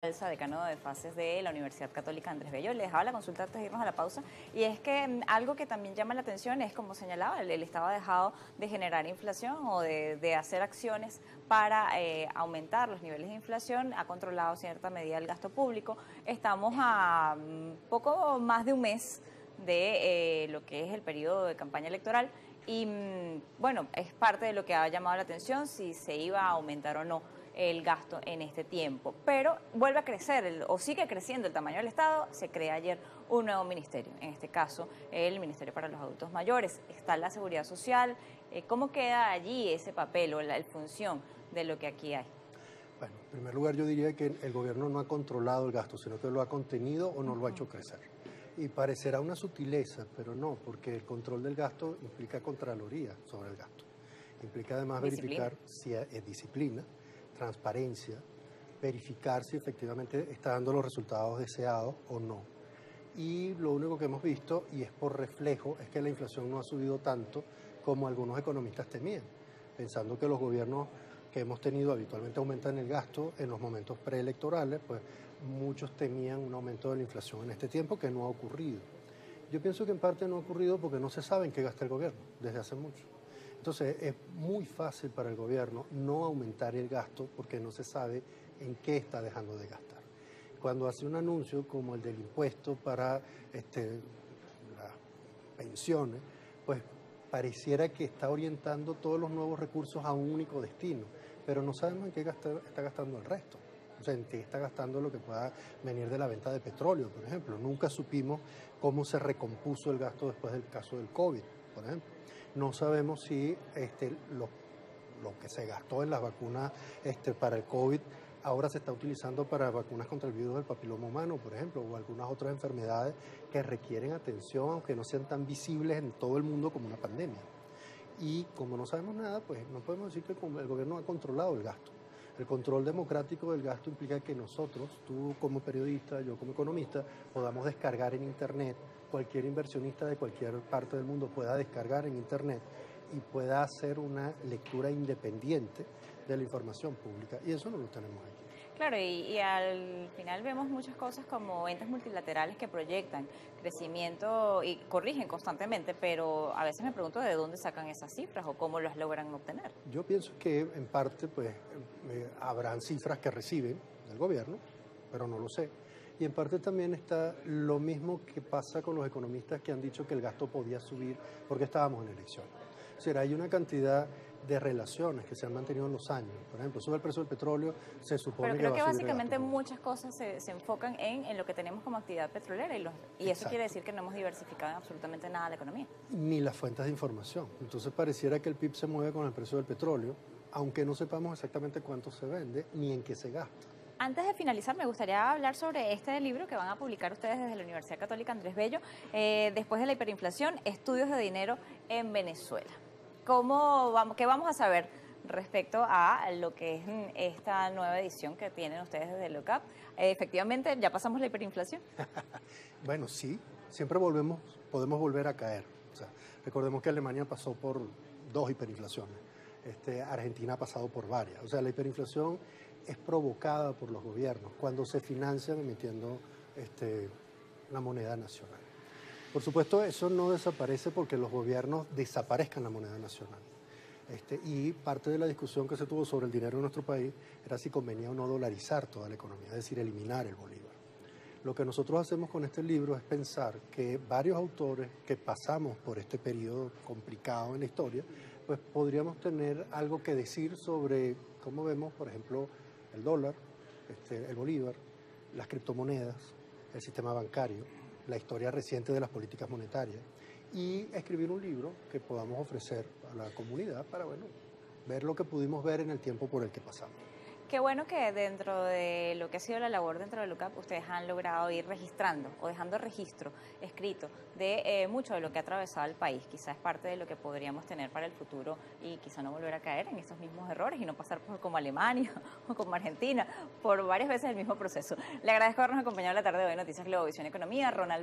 Alza, decano de fases de la Universidad Católica Andrés Bello. Les dejaba la consulta antes de irnos a la pausa, y es que algo que también llama la atención es, como señalaba, el Estado ha dejado de generar inflación o de hacer acciones para aumentar los niveles de inflación, ha controlado cierta medida el gasto público. Estamos a poco más de un mes de lo que es el periodo de campaña electoral y bueno, es parte de lo que ha llamado la atención si se iba a aumentar o no el gasto en este tiempo, pero vuelve a crecer o sigue creciendo el tamaño del Estado. Se crea ayer un nuevo ministerio, en este caso el Ministerio para los Adultos Mayores. Está la Seguridad Social. ¿Cómo queda allí ese papel o la función de lo que aquí hay? Bueno, en primer lugar yo diría que el gobierno no ha controlado el gasto, sino que lo ha contenido o no lo ha hecho crecer. Y parecerá una sutileza, pero no, porque el control del gasto implica contraloría sobre el gasto. Implica además verificar si es disciplina, transparencia, verificar si efectivamente está dando los resultados deseados o no. Y lo único que hemos visto, y es por reflejo, es que la inflación no ha subido tanto como algunos economistas temían, pensando que los gobiernos que hemos tenido habitualmente aumentan el gasto en los momentos preelectorales, pues muchos temían un aumento de la inflación en este tiempo, que no ha ocurrido. Yo pienso que en parte no ha ocurrido porque no se sabe en qué gasta el gobierno desde hace mucho. Entonces es muy fácil para el gobierno no aumentar el gasto porque no se sabe en qué está dejando de gastar. Cuando hace un anuncio como el del impuesto para las pensiones, pues pareciera que está orientando todos los nuevos recursos a un único destino, pero no sabemos en qué está gastando el resto. O sea, en qué está gastando lo que pueda venir de la venta de petróleo, por ejemplo. Nunca supimos cómo se recompuso el gasto después del caso del COVID, por ejemplo. No sabemos si lo que se gastó en las vacunas para el COVID ahora se está utilizando para vacunas contra el virus del papiloma humano, por ejemplo, o algunas otras enfermedades que requieren atención, aunque no sean tan visibles en todo el mundo como una pandemia. Y como no sabemos nada, pues no podemos decir que el gobierno ha controlado el gasto. El control democrático del gasto implica que nosotros, tú como periodista, yo como economista, podamos descargar en Internet, cualquier inversionista de cualquier parte del mundo pueda descargar en Internet y pueda hacer una lectura independiente de la información pública. Y eso no lo tenemos aquí. Claro, y al final vemos muchas cosas como entes multilaterales que proyectan crecimiento y corrigen constantemente, pero a veces me pregunto de dónde sacan esas cifras o cómo las logran obtener. Yo pienso que en parte pues habrán cifras que reciben del gobierno, pero no lo sé. Y en parte también está lo mismo que pasa con los economistas que han dicho que el gasto podía subir porque estábamos en elecciones. O sea, hay una cantidad de relaciones que se han mantenido en los años. Por ejemplo, sube el precio del petróleo, se supone Pero creo que va que a subir el básicamente gasto. muchas cosas se enfocan en lo que tenemos como actividad petrolera y eso quiere decir que no hemos diversificado en absolutamente nada la economía. Ni las fuentes de información. Entonces pareciera que el PIB se mueve con el precio del petróleo, aunque no sepamos exactamente cuánto se vende ni en qué se gasta. Antes de finalizar, me gustaría hablar sobre este libro que van a publicar ustedes desde la Universidad Católica Andrés Bello, después de la hiperinflación, estudios de dinero en Venezuela. ¿Qué vamos a saber respecto a lo que es esta nueva edición que tienen ustedes desde el LOCAP? Efectivamente, ¿ya pasamos la hiperinflación? Bueno, sí, siempre podemos volver a caer. O sea, recordemos que Alemania pasó por 2 hiperinflaciones, Argentina ha pasado por varias. O sea, la hiperinflación es provocada por los gobiernos cuando se financian emitiendo la moneda nacional. Por supuesto, eso no desaparece porque los gobiernos desaparezcan la moneda nacional. Y parte de la discusión que se tuvo sobre el dinero en nuestro país era si convenía o no dolarizar toda la economía, es decir, eliminar el bolívar. Lo que nosotros hacemos con este libro es pensar que varios autores que pasamos por este periodo complicado en la historia, pues podríamos tener algo que decir sobre cómo vemos, por ejemplo, el dólar, el bolívar, las criptomonedas, el sistema bancario, la historia reciente de las políticas monetarias y escribir un libro que podamos ofrecer a la comunidad para, bueno, ver lo que pudimos ver en el tiempo por el que pasamos. Qué bueno que dentro de lo que ha sido la labor dentro del LOCAP, ustedes han logrado ir registrando o dejando registro escrito de mucho de lo que ha atravesado el país. Quizás es parte de lo que podríamos tener para el futuro y quizá no volver a caer en estos mismos errores y no pasar por como Alemania o como Argentina por varias veces el mismo proceso. Le agradezco habernos acompañado la tarde de hoy en Noticias Globovisión Economía. Ronald